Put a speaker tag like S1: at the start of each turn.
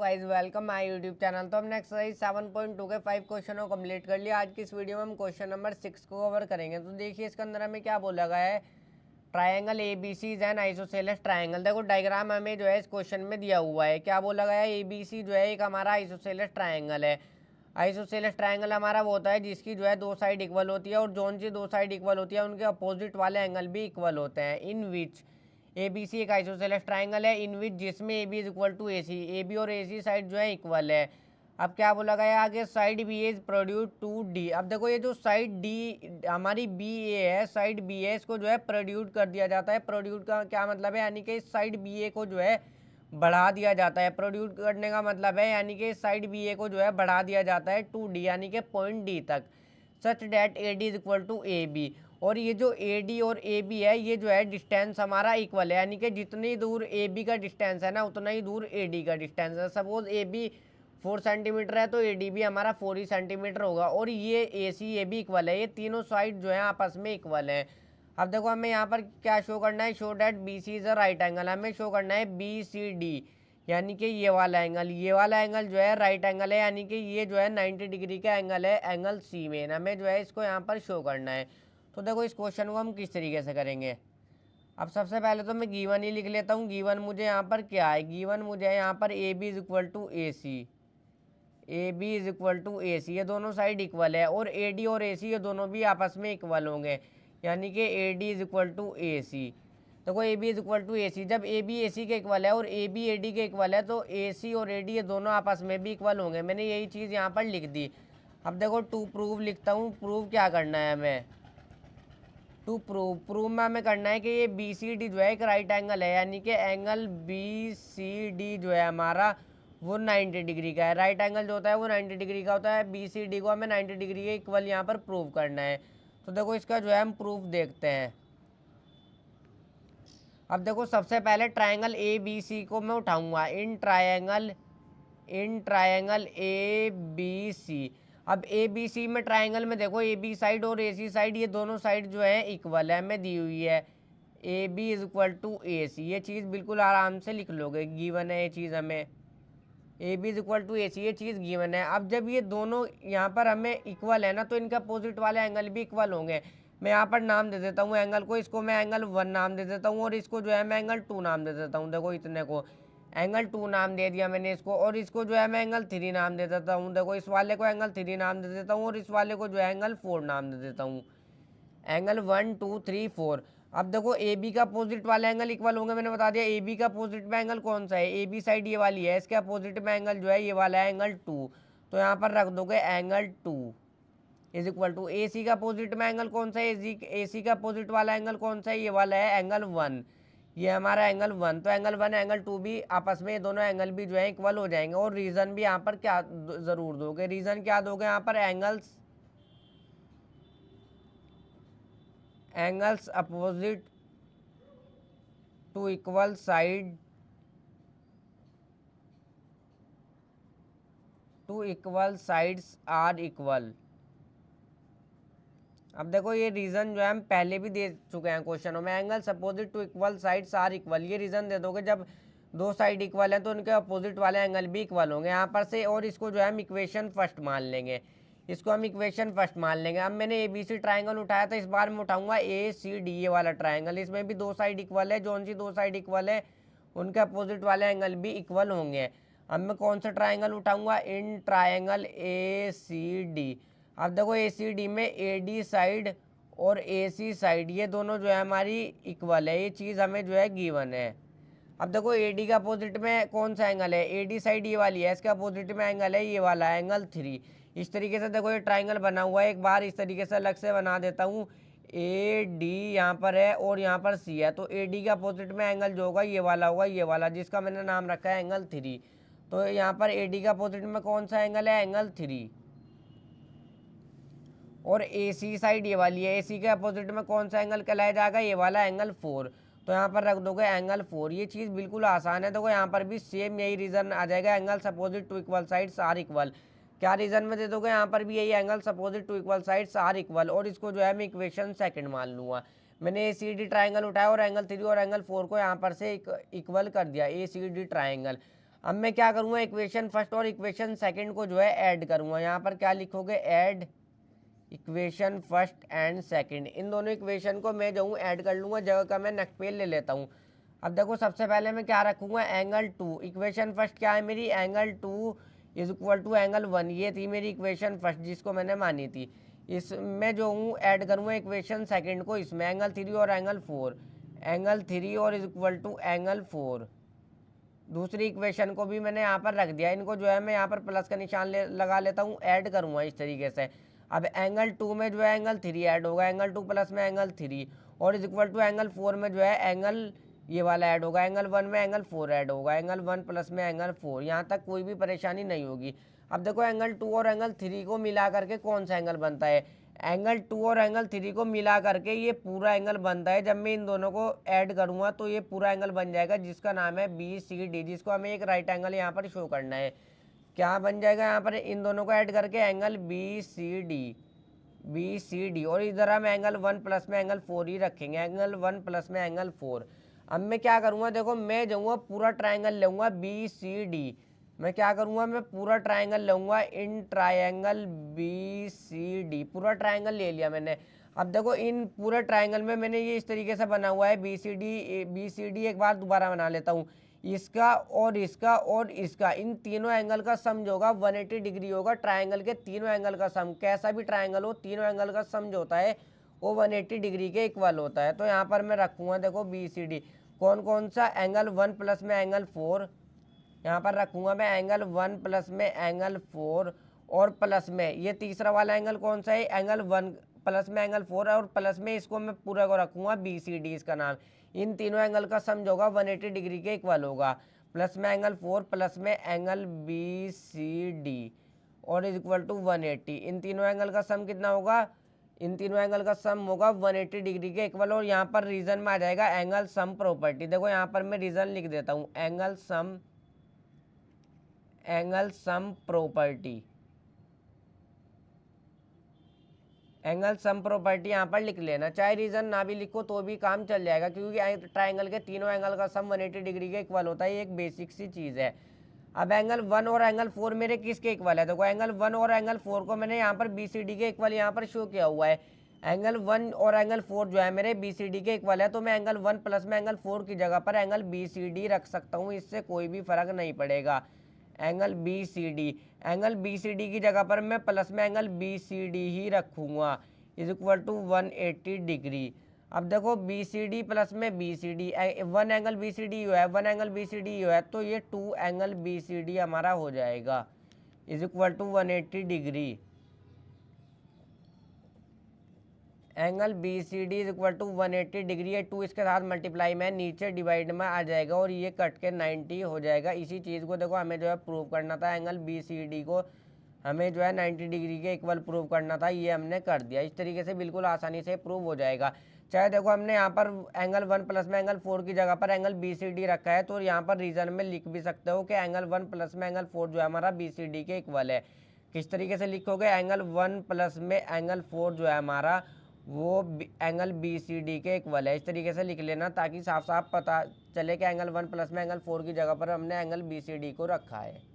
S1: Guys welcome my YouTube channel. तो हमने exercise 7.2 के 5 क्वेश्चनों को कंप्लीट कर लिया। आज की इस वीडियो में हम क्वेश्चन नंबर 6 को कवर करेंगे। तो देखिए इसके अंदर हमें क्या बोला गया है, triangle A B C is an isosceles triangle. देखो डायग्राम हमें जो है इस क्वेश्चन में दिया हुआ है। क्या बोला गया है, ए बी सी जो है एक हमारा आइसोसेलेस ट्रायंगल है। आइसोसेलेस ट्रायंगल हमारा वो होता है जिसकी जो है दो साइड इक्वल होती है, और जोन सी दो साइड इक्वल होती है उनके अपोजिट वाले एंगल भी इक्वल होते हैं। इन विच ए बी सी एक आइसोसेलेस ट्राइंगल है, इन विच जिसमें A B is equal to A C, A B और ए सी साइड जो है इक्वल है। अब क्या बोला गया है आगे, side B is produce to D. अब देखो ये जो साइड डी हमारी बी ए है, साइड बी ए, इसको जो है प्रोड्यूस कर दिया जाता है। प्रोड्यूस का क्या मतलब है, यानी कि इस साइड बी ए को जो है बढ़ा दिया जाता है। प्रोड्यूस करने का मतलब है यानी कि साइड बी ए को जो है बढ़ा दिया जाता है टू डी, यानी कि पॉइंट डी तक, such that A D is equal to A B. और ये जो ए डी और ए बी है ये जो है डिस्टेंस हमारा इक्वल है, यानी कि जितनी दूर ए बी का डिस्टेंस है ना उतना ही दूर ए डी का डिस्टेंस है। सपोज ए बी 4 सेंटीमीटर है तो ए डी भी हमारा 4 ही सेंटीमीटर होगा। और ये ए सी ए भी इक्वल है, ये तीनों साइड जो है आपस में इक्वल है। अब देखो हमें यहाँ पर क्या शो करना है, show that B C is a right angle. हमें शो करना है बी सी डी, यानी कि ये वाला एंगल, ये वाला एंगल जो है राइट एंगल है, यानी कि ये जो है 90 डिग्री का एंगल है, एंगल सी में। हमें जो है इसको यहाँ पर शो करना है। तो देखो इस क्वेश्चन को हम किस तरीके से करेंगे। अब सबसे पहले तो मैं गिवन ही लिख लेता हूँ। गिवन मुझे यहाँ पर क्या है, गिवन मुझे यहाँ पर A B is equal to A C, A B is equal to A C, ये दोनों साइड इक्वल है। और ए डी और ए सी ये दोनों भी आपस में इक्वल होंगे, यानी कि A D is equal to A C. देखो A B is equal to A C, जब ए बी ए सी के इक्वल है और ए बी ए डी के इक्वल है तो ए सी और ए डी ये दोनों आपस में भी इक्वल होंगे। मैंने यही चीज़ यहाँ पर लिख दी। अब देखो टू प्रूव लिखता हूँ। प्रूव क्या करना है हमें, टू प्रूव में हमें करना है कि ये बी सी डी जो है एक राइट एंगल है, यानी कि एंगल बी सी डी जो है हमारा वो 90 डिग्री का है। राइट एंगल जो होता है वो 90 डिग्री का होता है। बी सी डी को हमें 90 डिग्री के इक्वल यहाँ पर प्रूव करना है। तो देखो इसका जो है हम प्रूफ देखते हैं। अब देखो सबसे पहले ट्रायंगल ए बी सी को मैं उठाऊंगा, इन ट्रायंगल ए बी सी। अब ए बी सी में ट्रायंगल में देखो ए बी साइड और ए सी साइड ये दोनों साइड जो है इक्वल है, हमें दी हुई है A B is equal to A C. ये चीज़ बिल्कुल आराम से लिख लोगे, गिवन है ये चीज़ हमें, A B is equal to A C, ये चीज़ गिवन है। अब जब ये दोनों यहाँ पर हमें इक्वल है ना तो इनके अपोजिट वाले एंगल भी इक्वल होंगे। मैं यहाँ पर नाम दे देता हूँ एंगल को, इसको मैं एंगल 1 नाम दे देता हूँ और इसको जो है मैं एंगल 2 नाम दे देता हूँ। देखो इतने को एंगल 2 नाम दे दिया मैंने इसको, और इसको जो है मैं एंगल 3 नाम दे देता हूँ। देखो इस वाले को एंगल 3 नाम दे देता हूँ और इस वाले को जो है एंगल 4 नाम दे देता हूँ। एंगल 1 2 3 4। अब देखो ए बी का अपोजिट वाले एंगल इक्वल होंगे, मैंने बता दिया। ए बी का अपोजिट में एंगल कौन सा है, ए बी साइड ये वाली है, इसके अपोजिट में एंगल जो है ये वाला है एंगल 2। तो यहाँ पर रख दोगे angle 2 is equal to, A सी का अपोजिट में एंगल कौन सा है, ए सी का अपोजिट वाला एंगल कौन सा है, ये वाला है एंगल 1, ये हमारा एंगल 1। तो एंगल 1 एंगल 2 भी आपस में ये दोनों एंगल भी जो है इक्वल हो जाएंगे। और रीजन भी यहाँ पर क्या ज़रूर दोगे, रीजन क्या दोगे यहाँ पर, angles opposite to equal side to equal sides are equal. अब देखो ये रीजन जो है हम पहले भी दे चुके हैं क्वेश्चनों में, angles opposite to equal sides are equal. ये रीजन दे दोगे जब दो साइड इक्वल है तो उनके अपोजिट वाले एंगल भी इक्वल होंगे यहाँ पर से। और इसको जो है हम इक्वेशन फर्स्ट मान लेंगे, इसको हम इक्वेशन फर्स्ट मान लेंगे। अब मैंने ए बी सी ट्राइंगल उठाया था, इस बार मैं उठाऊंगा ए सी डी, ये वाला ट्राइंगल। इसमें भी दो साइड इक्वल है, जोन सी दो साइड इक्वल है उनके अपोजिट वाले एंगल भी इक्वल होंगे। अब मैं कौन सा ट्राइंगल उठाऊंगा, in triangle A C D. अब देखो ए सी डी में ए डी साइड और ए सी साइड ये दोनों जो है हमारी इक्वल है, ये चीज़ हमें जो है गिवन है। अब देखो ए डी का अपोजिट में कौन सा एंगल है, ए डी साइड ये वाली है, इसके अपोजिट में एंगल है ये वाला एंगल 3। इस तरीके से देखो ये ट्राइंगल बना हुआ है। एक बार इस तरीके से अलग से बना देता हूँ, ए डी यहाँ पर है और यहाँ पर सी है, तो ए डी का अपोजिट में एंगल जो होगा ये वाला होगा, ये वाला, जिसका मैंने नाम रखा है एंगल 3। तो यहाँ पर ए डी का अपोजिट में कौन सा एंगल है, एंगल 3। और ए सी साइड ये वाली है, ए सी के अपोजिट में कौन सा एंगल कहलाया जाएगा, ये वाला एंगल 4। तो यहाँ पर रख दोगे एंगल 4। ये चीज़ बिल्कुल आसान है। देखो यहाँ पर भी सेम यही रीज़न आ जाएगा, angles opposite to equal sides are equal. क्या रीज़न में दे दोगे, यहाँ पर भी यही angles opposite to equal sides are equal. और इसको जो है मैं इक्वेशन सेकंड मान लूँगा। मैंने ए सी डी ट्राइंगल उठाया और एंगल 3 और एंगल 4 को यहाँ पर से इक्वल कर दिया, ए सी डी ट्राइंगल। अब मैं क्या करूँगा, इक्वेशन फर्स्ट और इक्वेशन सेकंड को जो है ऐड करूँगा। यहाँ पर क्या लिखोगे, add equation first and second. इन दोनों इक्वेशन को मैं जो हूँ ऐड कर लूँगा, जगह का मैं नेक्स्ट पेज ले लेता हूँ। अब देखो सबसे पहले मैं क्या रखूँगा, एंगल 2। इक्वेशन फर्स्ट क्या है मेरी, angle 2 is equal to angle 1। ये थी मेरी इक्वेशन फर्स्ट जिसको मैंने मानी थी। इसमें जो हूँ ऐड करूँगा इक्वेशन सेकंड को, इसमें एंगल 3 और एंगल 4। एंगल 3 और इज इक्वल टू एंगल 4। दूसरी इक्वेशन को भी मैंने यहाँ पर रख दिया। इनको जो है मैं यहाँ पर प्लस का निशान लगा लेता हूँ, ऐड करूँगा इस तरीके से। अब एंगल 2 में जो है एंगल 3 ऐड होगा, एंगल 2 प्लस में एंगल 3, और इज इक्वल टू एंगल 4 में जो है एंगल ये वाला ऐड होगा, एंगल 1 में एंगल 4 ऐड होगा, एंगल 1 प्लस में एंगल 4। यहाँ तक कोई भी परेशानी नहीं होगी। अब देखो एंगल 2 और एंगल 3 को मिला करके कौन सा एंगल बनता है, एंगल 2 और एंगल 3 को मिला करके ये पूरा एंगल बनता है। जब मैं इन दोनों को ऐड करूँगा तो ये पूरा एंगल बन जाएगा जिसका नाम है BCD, जिसको हमें एक राइट एंगल यहाँ पर शो करना है। क्या बन जाएगा यहाँ पर, इन दोनों को ऐड करके एंगल BCD, और इधर हम एंगल 1 प्लस में एंगल 4 ही रखेंगे, एंगल 1 प्लस में एंगल 4। अब मैं क्या करूँगा, देखो मैं जाऊँगा पूरा ट्राइंगल लूँगा BCD। मैं क्या करूँगा, मैं पूरा ट्राइंगल लूँगा इन ट्राइंगल BCD। पूरा ट्राइंगल ले लिया मैंने। अब देखो इन पूरे ट्राइंगल में मैंने ये इस तरीके से बना हुआ है BCD। एक बार दोबारा बना लेता हूँ। इसका और इसका और इसका, इन तीनों एंगल का सम जो होगा 180 डिग्री होगा। ट्राइंगल के तीनों एंगल का सम, कैसा भी ट्राइंगल हो, तीनों एंगल का सम जो होता है वो 180 डिग्री के इक्वल होता है। तो यहाँ पर मैं रखूँगा देखो BCD। कौन कौन सा, एंगल 1 प्लस में एंगल 4, यहाँ पर रखूँगा मैं एंगल 1 प्लस में एंगल 4, और प्लस में ये तीसरा वाला एंगल कौन सा है, एंगल 1 प्लस में एंगल 4, और प्लस में इसको मैं पूरा को रखूँगा BCD इसका नाम। इन तीनों एंगल का सम जो होगा 180 डिग्री के इक्वल होगा। प्लस में एंगल 4 प्लस में एंगल BCD और इज इक्वल टू 180। इन तीनों एंगल का सम कितना होगा, इन तीनों एंगल का सम होगा 180 डिग्री के इक्वल। और यहाँ पर रीजन में आ जाएगा एंगल सम प्रॉपर्टी। देखो यहाँ पर मैं रीजन लिख देता हूँ, angle sum property. Angle sum property यहाँ पर लिख लेना, चाहे रीजन ना भी लिखो तो भी काम चल जाएगा, क्योंकि ट्राइंगल के तीनों एंगल का सम 180 डिग्री के इक्वल होता है। ये एक बेसिक सी चीज़ है। अब एंगल 1 और एंगल 4 मेरे किसके इक्वल है, देखो एंगल 1 और एंगल 4 को मैंने यहाँ पर BCD के इक्वल यहाँ पर शो किया हुआ है। एंगल 1 और एंगल 4 जो है मेरे BCD के इक्वल है, तो मैं एंगल 1 प्लस में एंगल 4 की जगह पर एंगल BCD रख सकता हूँ, इससे कोई भी फर्क नहीं पड़ेगा। एंगल BCD की जगह पर मैं प्लस में एंगल BCD ही रखूँगा, इज इक्वल टू 180 डिग्री। अब देखो BCD प्लस में BCD, 1 एंगल BCD है, 1 एंगल BCD है, तो ये 2 एंगल BCD हमारा हो जाएगा, is equal to 180 degree. Angle BCD is equal to 180 degree है। 2 इसके साथ मल्टीप्लाई में नीचे डिवाइड में आ जाएगा और ये कट के 90 हो जाएगा। इसी चीज़ को देखो हमें जो है प्रूव करना था, एंगल BCD को हमें जो है 90 डिग्री के इक्वल प्रूव करना था, ये हमने कर दिया। इस तरीके से बिल्कुल आसानी से प्रूव हो जाएगा। चाहे देखो हमने यहाँ पर एंगल 1 प्लस में एंगल 4 की जगह पर एंगल BCD रखा है, तो यहाँ पर रीजन में लिख भी सकते हो कि एंगल 1 प्लस में एंगल 4 जो है हमारा BCD के इक्वल है। किस तरीके से लिखोगे, एंगल 1 प्लस में एंगल 4 जो है हमारा वो एंगल BCD के इक्वल है। इस तरीके से लिख लेना ताकि साफ साफ पता चले कि एंगल 1 प्लस में एंगल 4 की जगह पर हमने एंगल BCD को रखा है।